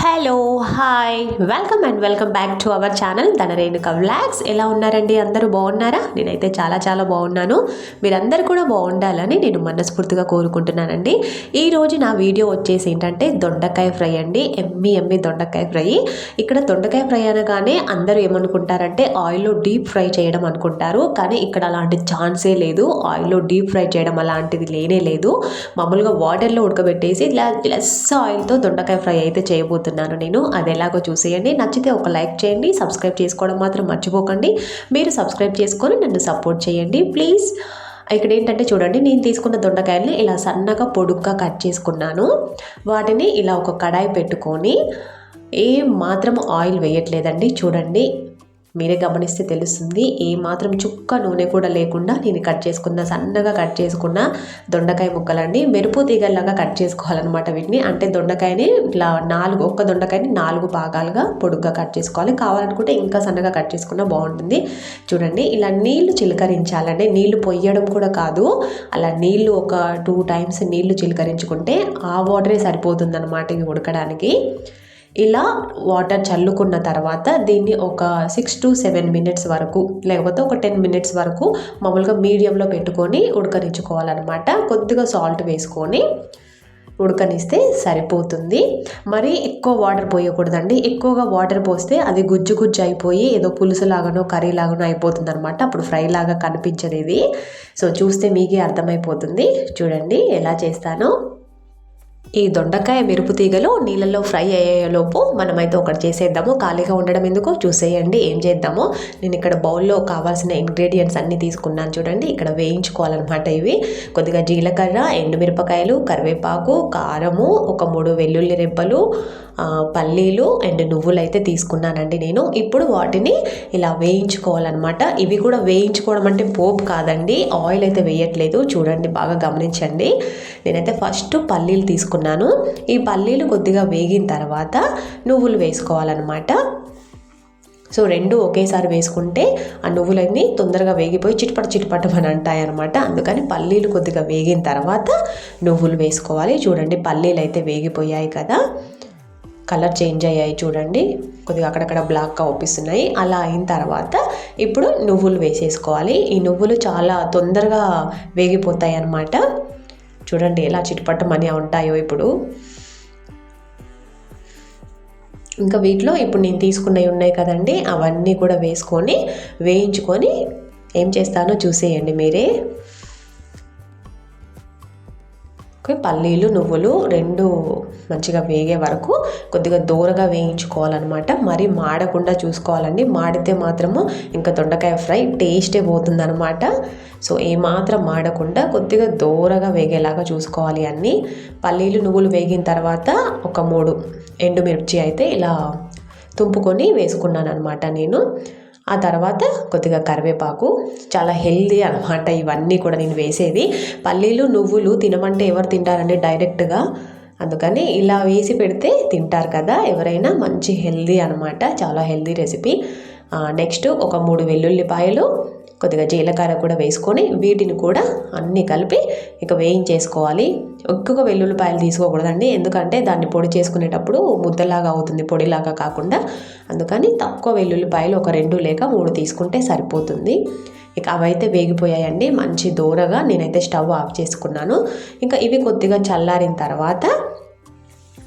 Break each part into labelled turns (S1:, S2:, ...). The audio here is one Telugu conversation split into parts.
S1: Hello hi welcome back to our channel Dhanarenuka vlogs. ఎలా ఉన్నారండి? అందరూ బాగున్నారా? నేనైతే చాలా బాగున్నాను. మీరందరూ కూడా బాగుండాలని నేను మనస్ఫూర్తిగా కోరుకుంటున్నానండి. ఈరోజు నా వీడియో వచ్చేసి ఏంటంటే దొండకాయ ఫ్రై అండి. ఎమ్మి దొండకాయ ఫ్రై. ఇక్కడ దొండకాయ ఫ్రై అనగానే అందరూ ఏమనుకుంటారంటే ఆయిల్లో డీప్ ఫ్రై చేయడం అనుకుంటారు. కానీ ఇక్కడ అలాంటి ఛాన్సే లేదు. ఆయిల్లో డీప్ ఫ్రై చేయడం అలాంటిది లేనే లేదు. మామూలుగా వాటర్లో ఉడకబెట్టేసి ఇలా లెస్ ఆయిల్తో దొండకాయ ఫ్రై అయితే చేయబోతున్నాను నేను. అది ఎలాగో చూసేయండి. నచ్చితే ఒక లైక్ చేయండి, సబ్స్క్రైబ్ చేసుకోవడం మాత్రం మర్చిపోకండి. మీరు సబ్స్క్రైబ్ చేసుకొని నన్ను సపోర్ట్ చేయండి ప్లీజ్. ఇక్కడ ఏంటంటే చూడండి, నేను తీసుకున్న దొండకాయల్ని ఇలా సన్నగా పొడుగ్గా కట్ చేసుకున్నాను. వాటిని ఇలా ఒక కడాయి పెట్టుకొని ఏం మాత్రం ఆయిల్ వేయట్లేదండి. చూడండి, మీరే గమనిస్తే తెలుస్తుంది. ఏ మాత్రం చుక్క నూనె కూడా లేకుండా నేను సన్నగా కట్ చేసుకున్న దొండకాయ ముక్కలండి. మెరుపు తీగల్లాగా కట్ చేసుకోవాలన్నమాట వీటిని. అంటే దొండకాయని ఇట్లా ఒక్క దొండకాయని 4 భాగాలుగా పొడుగ్గా కట్ చేసుకోవాలి. కావాలనుకుంటే ఇంకా సన్నగా కట్ చేసుకున్నా బాగుంటుంది. చూడండి, ఇలా నీళ్లు చిలకరించాలండి. నీళ్లు పొయ్యడం కూడా కాదు, అలా నీళ్లు ఒక 2 టైమ్స్ నీళ్లు చిలకరించుకుంటే ఆ వాటరే సరిపోతుంది అన్నమాట ఇవి ఉడకడానికి. ఇలా వాటర్ చల్లుకున్న తర్వాత దీన్ని ఒక 6 to 7 minutes వరకు, లేకపోతే ఒక 10 minutes వరకు మామూలుగా మీడియంలో పెట్టుకొని ఉడకనిచ్చుకోవాలన్నమాట. కొద్దిగా సాల్ట్ వేసుకొని ఉడకనిస్తే సరిపోతుంది. మరి ఎక్కువ వాటర్ పోయకూడదండి. ఎక్కువగా వాటర్ పోస్తే అది గుజ్జు అయిపోయి ఏదో పులుసు లాగానో కర్రీ లాగానో అయిపోతుంది అనమాట. అప్పుడు ఫ్రై లాగా కనిపించదు ఇది. సో చూస్తే మీకే అర్థమైపోతుంది. చూడండి ఎలా చేస్తానో. ఈ దొండకాయ మెరుపు తీగలు నీళ్ళల్లో ఫ్రై అయ్యేలోపు మనమైతే ఒకటి చేసేద్దాము. ఖాళీగా ఉండడం ఎందుకు, చూసేయండి ఏం చేద్దామో. నేను ఇక్కడ బౌల్లో కావాల్సిన ఇంగ్రీడియంట్స్ అన్నీ తీసుకున్నాను. చూడండి, ఇక్కడ వేయించుకోవాలన్నమాట ఇవి. కొద్దిగా జీలకర్ర, ఎండుమిరపకాయలు, కరివేపాకు, కారము, ఒక 3 వెల్లుల్లి రెబ్బలు, పల్లీలు అండ్ నువ్వులు అయితే తీసుకున్నానండి నేను. ఇప్పుడు వాటిని ఇలా వేయించుకోవాలన్నమాట. ఇవి కూడా వేయించుకోవడం అంటే పోపు కాదండి, ఆయిల్ అయితే వేయట్లేదు. చూడండి, బాగా గమనించండి. నేనైతే ఫస్ట్ పల్లీలు తీసుకున్నాను. ఈ పల్లీలు కొద్దిగా వేగిన తర్వాత నువ్వులు వేసుకోవాలన్నమాట. సో 2 ఒకేసారి వేసుకుంటే ఆ నువ్వులన్నీ తొందరగా వేగిపోయి చిటపట అని అంటాయి అనమాట. అందుకని పల్లీలు కొద్దిగా వేగిన తర్వాత నువ్వులు వేసుకోవాలి. చూడండి, పల్లీలు అయితే వేగిపోయాయి కదా, కలర్ చేంజ్ అయ్యాయి. చూడండి, కొద్దిగా అక్కడక్కడ బ్లాక్గా ఒప్పిస్తున్నాయి. అలా అయిన తర్వాత ఇప్పుడు నువ్వులు వేసేసుకోవాలి. ఈ నువ్వులు చాలా తొందరగా వేగిపోతాయి అన్నమాట. చూడండి ఎలా చిటపట్టమని ఉంటాయో ఇప్పుడు. ఇంకా వీటిలో ఇప్పుడు నేను తీసుకున్నవి ఉన్నాయి కదండి, అవన్నీ కూడా వేసుకొని వేయించుకొని ఏం చేస్తానో చూసేయండి మీరే. పల్లీలు నువ్వులు 2 మంచిగా వేగే వరకు కొద్దిగా దూరగా వేయించుకోవాలన్నమాట. మరి మాడకుండా చూసుకోవాలండి. మాడితే మాత్రము ఇంకా దొండకాయ ఫ్రై టేస్టే పోతుందన్నమాట. సో ఏమాత్రం మాడకుండా కొద్దిగా దూరగా వేగేలాగా చూసుకోవాలి అన్నీ. పల్లీలు నువ్వులు వేగిన తర్వాత ఒక 3 ఎండుమిర్చి అయితే ఇలా తుంపుకొని వేసుకున్నాను అనమాట నేను. ఆ తర్వాత కొద్దిగా కరివేపాకు. చాలా హెల్దీ అనమాట ఇవన్నీ కూడా నేను వేసేది. పల్లీలు నువ్వులు తినమంటే ఎవరు తింటారండి డైరెక్ట్గా, అందుకని ఇలా వేసి పెడితే తింటారు కదా ఎవరైనా. మంచి హెల్దీ అనమాట, చాలా హెల్దీ రెసిపీ. నెక్స్ట్ ఒక 3 వెల్లుల్లిపాయలు, కొద్దిగా జీలకర్ర కూడా వేసుకొని వీటిని కూడా అన్నీ కలిపి ఇక వేయించేసుకోవాలి. ఎక్కువగా వెల్లుల్లిపాయలు తీసుకోకూడదండి, ఎందుకంటే దాన్ని పొడి చేసుకునేటప్పుడు ముద్దలాగా అవుతుంది, పొడిలాగా కాకుండా. అందుకని తక్కువ వెల్లుల్లిపాయలు ఒక 2 లేక 3 తీసుకుంటే సరిపోతుంది. ఇక అవైతే వేగిపోయాయండి మంచి దూరగా. నేనైతే స్టవ్ ఆఫ్ చేసుకున్నాను. ఇంకా ఇవి కొద్దిగా చల్లారిన తర్వాత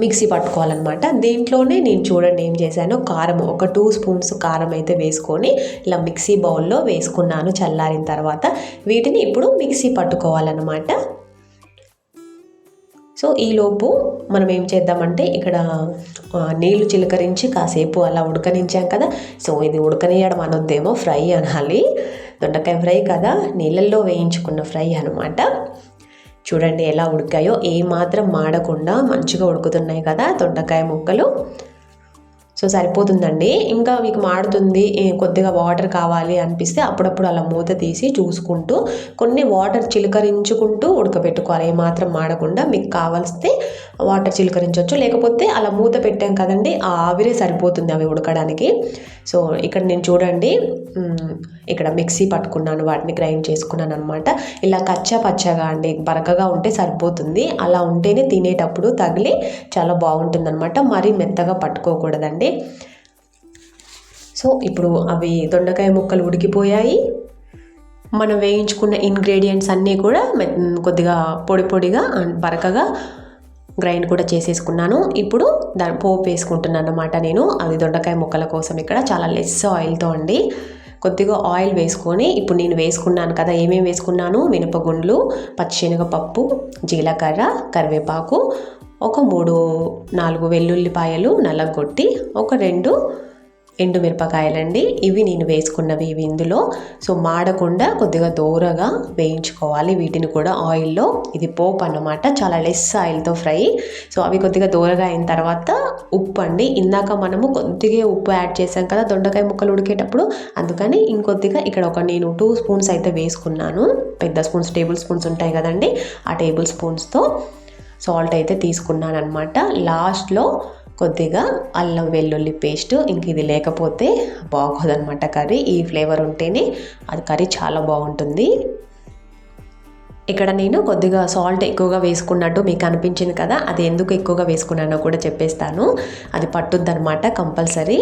S1: మిక్సీ పట్టుకోవాలన్నమాట. దీంట్లోనే నేను చూడండి ఏం చేశాను, కారం ఒక 2 స్పూన్స్ కారం అయితే వేసుకొని ఇలా మిక్సీ బౌల్లో వేసుకున్నాను చల్లారిన తర్వాత. వీటిని ఇప్పుడు మిక్సీ పట్టుకోవాలన్నమాట. సో ఈలోపు మనం ఏం చేద్దామంటే ఇక్కడ నీళ్లు చిలకరించి కాసేపు అలా ఉడకనించాం కదా. సో ఇది ఉడకనియడం అనొద్దేమో, ఫ్రై అనాలి. దొండకాయ ఫ్రై కదా, నీళ్ళల్లో వేయించుకున్న ఫ్రై అనమాట. చూడండి ఎలా ఉడికాయో, ఏమాత్రం మాడకుండా మంచిగా ఉడుకుతున్నాయి కదా దొండకాయ ముక్కలు. సో సరిపోతుందండి. ఇంకా మీకు మాడుతుంది, కొద్దిగా వాటర్ కావాలి అనిపిస్తే అప్పుడప్పుడు అలా మూత తీసి చూసుకుంటూ కొన్ని వాటర్ చిలకరించుకుంటూ ఉడకబెట్టుకోవాలి. ఏమాత్రం మాడకుండా. మీకు కావాల్స్తే వాటర్ చిలకరించవచ్చు, లేకపోతే అలా మూత పెట్టాం కదండి, ఆ ఆవిరే సరిపోతుంది అవి ఉడకడానికి. సో ఇక్కడ నేను చూడండి ఇక్కడ మిక్సీ పట్టుకున్నాను, వాటిని గ్రైండ్ చేసుకున్నాను అనమాట. ఇలా కచ్చా పచ్చగా అండి, బరకగా ఉంటే సరిపోతుంది. అలా ఉంటేనే తినేటప్పుడు తగిలి చాలా బాగుంటుంది అనమాట. మరీ మెత్తగా పట్టుకోకూడదండి. సో ఇప్పుడు అవి దొండకాయ ముక్కలు ఉడికిపోయాయి. మనం వేయించుకున్న ఇంగ్రీడియంట్స్ అన్నీ కూడా కొద్దిగా పొడి పొడిగా బరకగా గ్రైండ్ కూడా చేసేసుకున్నాను. ఇప్పుడు దాని పోపు వేసుకుంటున్నాను అన్నమాట నేను. అది దొండకాయ ముక్కల కోసం ఇక్కడ చాలా లెస్ ఆయిల్తో అండి. కొద్దిగా ఆయిల్ వేసుకొని ఇప్పుడు నేను వేసుకున్నాను కదా, ఏమేమి వేసుకున్నాను, మినపగుండ్లు, పచ్చిశనగపప్పు, జీలకర్ర, కరివేపాకు, ఒక 3-4 వెల్లుల్లిపాయలు నల్లగొట్టి, ఒక 2 ఎండుమిరపకాయలండి. ఇవి నేను వేసుకున్నవి ఇవి ఇందులో. సో మాడకుండా కొద్దిగా దూరగా వేయించుకోవాలి వీటిని కూడా ఆయిల్లో. ఇది పోపు అన్నమాట, చాలా లెస్ ఆయిల్తో ఫ్రై. సో అవి కొద్దిగా దూరగా అయిన తర్వాత ఉప్పు అండి. ఇందాక మనము కొద్దిగా ఉప్పు యాడ్ చేసాం కదా దొండకాయ ముక్కలు ఉడికేటప్పుడు, అందుకని ఇంకొద్దిగా ఇక్కడ నేను 2 స్పూన్స్ అయితే వేసుకున్నాను. పెద్ద స్పూన్స్, టేబుల్ స్పూన్స్ ఉంటాయి కదండి, ఆ టేబుల్ స్పూన్స్తో సాల్ట్ అయితే తీసుకున్నాను అనమాట. లాస్ట్లో కొద్దిగా అల్లం వెల్లుల్లి పేస్ట్. ఇంక ఇది లేకపోతే బాగోదన్నమాట కర్రీ. ఈ ఫ్లేవర్ ఉంటేనే అది కర్రీ చాలా బాగుంటుంది. ఇక్కడ నేను కొద్దిగా సాల్ట్ ఎక్కువగా వేసుకున్నట్టు మీకు అనిపించింది కదా, అది ఎందుకు ఎక్కువగా వేసుకున్నానో కూడా చెప్పేస్తాను. అది పట్టుద్దనమాట కంపల్సరీ.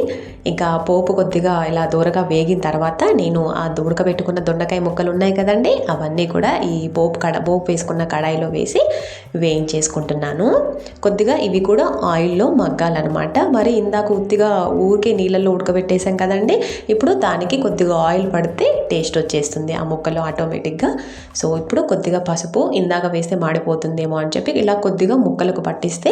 S1: ఇంకా పోపు కొద్దిగా ఇలా దూరగా వేగిన తర్వాత నేను ఆ ఉడకబెట్టుకున్న దొండకాయ ముక్కలు ఉన్నాయి కదండి, అవన్నీ కూడా ఈ పోపు వేసుకున్న కడాయిలో వేసి వేయించేసుకుంటున్నాను. కొద్దిగా ఇవి కూడా ఆయిల్లో మగ్గాలన్నమాట. మరి ఇందాక ఉత్తిగా ఊరికే నీళ్ళల్లో ఉడకబెట్టేసాం కదండి, ఇప్పుడు దానికి కొద్దిగా ఆయిల్ పడితే టేస్ట్ వచ్చేస్తుంది ఆ ముక్కలు ఆటోమేటిక్గా. సో ఇప్పుడు కొద్దిగా పసుపు, ఇందాక వేస్తే మాడిపోతుందేమో అని చెప్పి ఇలా కొద్దిగా ముక్కలకు పట్టిస్తే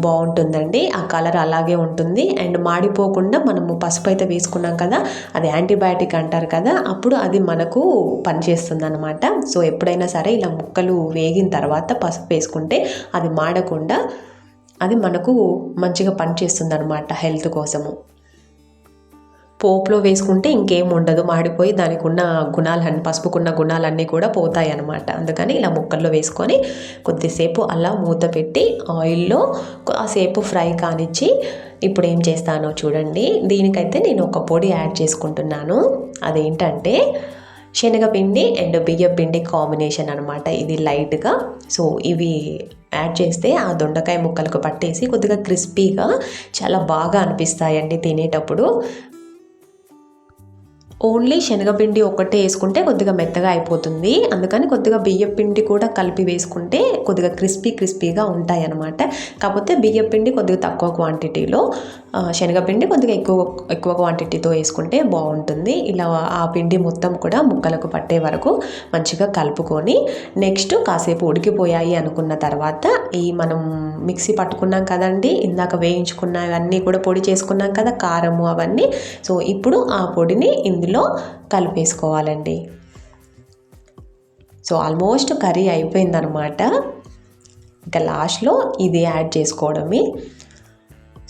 S1: బాగుంటుందండి. ఆ కలర్ అలాగే ఉంటుంది. అండ్ మాడిపోకుండా మనము పసుపు అయితే వేసుకున్నాం కదా, అది యాంటీబయాటిక్ అంటారు కదా, అప్పుడు అది మనకు పనిచేస్తుంది అనమాట. సో ఎప్పుడైనా సరే ఇలా ముక్కలు వేగిన తర్వాత పసుపు వేసుకుంటే అది మాడకుండా అది మనకు మంచిగా పనిచేస్తుంది అనమాట హెల్త్ కోసము. పోపులో వేసుకుంటే ఇంకేం ఉండదు, మాడిపోయి దానికి ఉన్న గుణాలన్నీ, పసుపుకున్న గుణాలన్నీ కూడా పోతాయి అన్నమాట. అందుకని ఇలా ముక్కల్లో వేసుకొని కొద్దిసేపు అలా మూత పెట్టి ఆయిల్లో కాసేపు ఫ్రై కానిచ్చి ఇప్పుడు ఏం చేస్తానో చూడండి. దీనికైతే నేను ఒక పొడి యాడ్ చేసుకుంటున్నాను. అదేంటంటే శనగపిండి అండ్ బియ్యపిండి కాంబినేషన్ అనమాట. ఇది లైట్గా. సో ఇవి యాడ్ చేస్తే ఆ దొండకాయ ముక్కలకు పట్టేసి కొద్దిగా క్రిస్పీగా చాలా బాగా అనిపిస్తాయండి తినేటప్పుడు. ఓన్లీ శనగపిండి ఒక్కటే వేసుకుంటే కొద్దిగా మెత్తగా అయిపోతుంది. అందుకని కొద్దిగా బియ్యపిండి కూడా కలిపి వేసుకుంటే కొద్దిగా క్రిస్పీగా ఉంటాయి అన్నమాట. కాకపోతే బియ్యపిండి కొద్దిగా తక్కువ క్వాంటిటీలో, శనగపిండి కొద్దిగా ఎక్కువ క్వాంటిటీతో వేసుకుంటే బాగుంటుంది. ఇలా ఆ పిండి మొత్తం కూడా ముక్కలకు పట్టే వరకు మంచిగా కలుపుకొని నెక్స్ట్ కాసేపు ఉడికిపోయాయి అనుకున్న తర్వాత ఈ మనం మిక్సీ పట్టుకున్నాం కదండి, ఇందాక వేయించుకున్నవన్నీ కూడా పొడి చేసుకున్నాం కదా, కారము అవన్నీ. సో ఇప్పుడు ఆ పొడిని ఇందులో కలిపేసుకోవాలండి. సో ఆల్మోస్ట్ కర్రీ అయిపోయిందనమాట. ఇంకా లాస్ట్లో ఇది యాడ్ చేసుకోవడమే.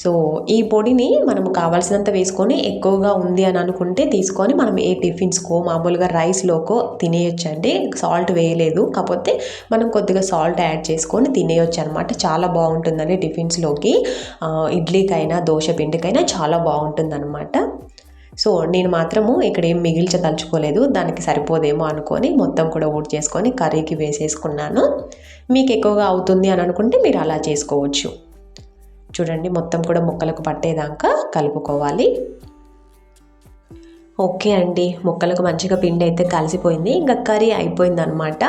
S1: సో ఈ పొడిని మనం కావాల్సినంత వేసుకొని, ఎక్కువగా ఉంది అని అనుకుంటే తీసుకొని మనం ఏ టిఫిన్స్కో మామూలుగా రైస్లోకో తినేయొచ్చండి. సాల్ట్ వేయలేదు, కాకపోతే మనం కొద్దిగా సాల్ట్ యాడ్ చేసుకొని తినేయొచ్చు అనమాట. చాలా బాగుంటుందండి టిఫిన్స్లోకి, ఇడ్లీకైనా దోశ పిండికైనా చాలా బాగుంటుంది అనమాట. సో నేను మాత్రము ఇక్కడ ఏం మిగిల్చదలుచుకోలేదు, దానికి సరిపోదేమో అనుకొని మొత్తం కూడా ఊడ్ చేసుకొని కర్రీకి వేసేసుకున్నాను. మీకు ఎక్కువగా అవుతుంది అని అనుకుంటే మీరు అలా చేసుకోవచ్చు. చూడండి మొత్తం కూడా ముక్కలకు పట్టేదాకా కలుపుకోవాలి. ఓకే అండి, ముక్కలకు మంచిగా పిండి అయితే కలిసిపోయింది. ఇంకా కర్రీ అయిపోయిందనమాట.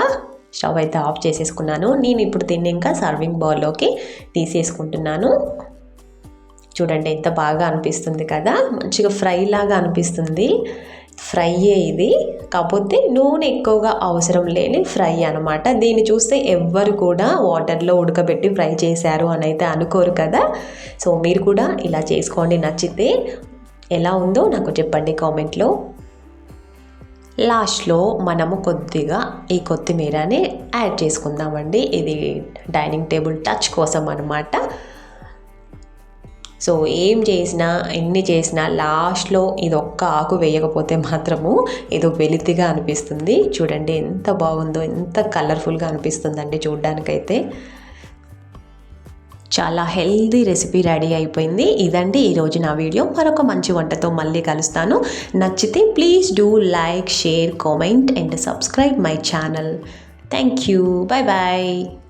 S1: స్టవ్ అయితే ఆఫ్ చేసేసుకున్నాను. నేను ఇప్పుడు తిని ఇంకా సర్వింగ్ బౌల్లోకి తీసేసుకుంటున్నాను. చూడండి ఎంత బాగా అనిపిస్తుంది కదా, మంచిగా ఫ్రై లాగా అనిపిస్తుంది. ఫ్రైయే ఇది, కాకపోతే నూనె ఎక్కువగా అవసరం లేని ఫ్రై అనమాట. దీన్ని చూస్తే ఎవ్వరు కూడా వాటర్లో ఉడకబెట్టి ఫ్రై చేశారు అని అయితే అనుకోరు కదా. సో మీరు కూడా ఇలా చేసుకోండి. నచ్చితే ఎలా ఉందో నాకు చెప్పండి కామెంట్లో. లాస్ట్లో మనము కొద్దిగా ఈ కొత్తిమీరని యాడ్ చేసుకుందామండి. ఇది డైనింగ్ టేబుల్ టచ్ కోసం అనమాట. సో ఏం చేసినా ఎన్ని చేసినా లాస్ట్లో ఇది ఒక్క ఆకు వేయకపోతే మాత్రము ఏదో వెలితిగా అనిపిస్తుంది. చూడండి ఎంత బాగుందో, ఎంత కలర్ఫుల్గా అనిపిస్తుందండి చూడ్డానికైతే. చాలా హెల్దీ రెసిపీ రెడీ అయిపోయింది. ఇదండి ఈరోజు నా వీడియో. మరొక మంచి వంటతో మళ్ళీ కలుస్తాను. నచ్చితే please do like, share, comment and subscribe my channel. Thank you. Bye bye.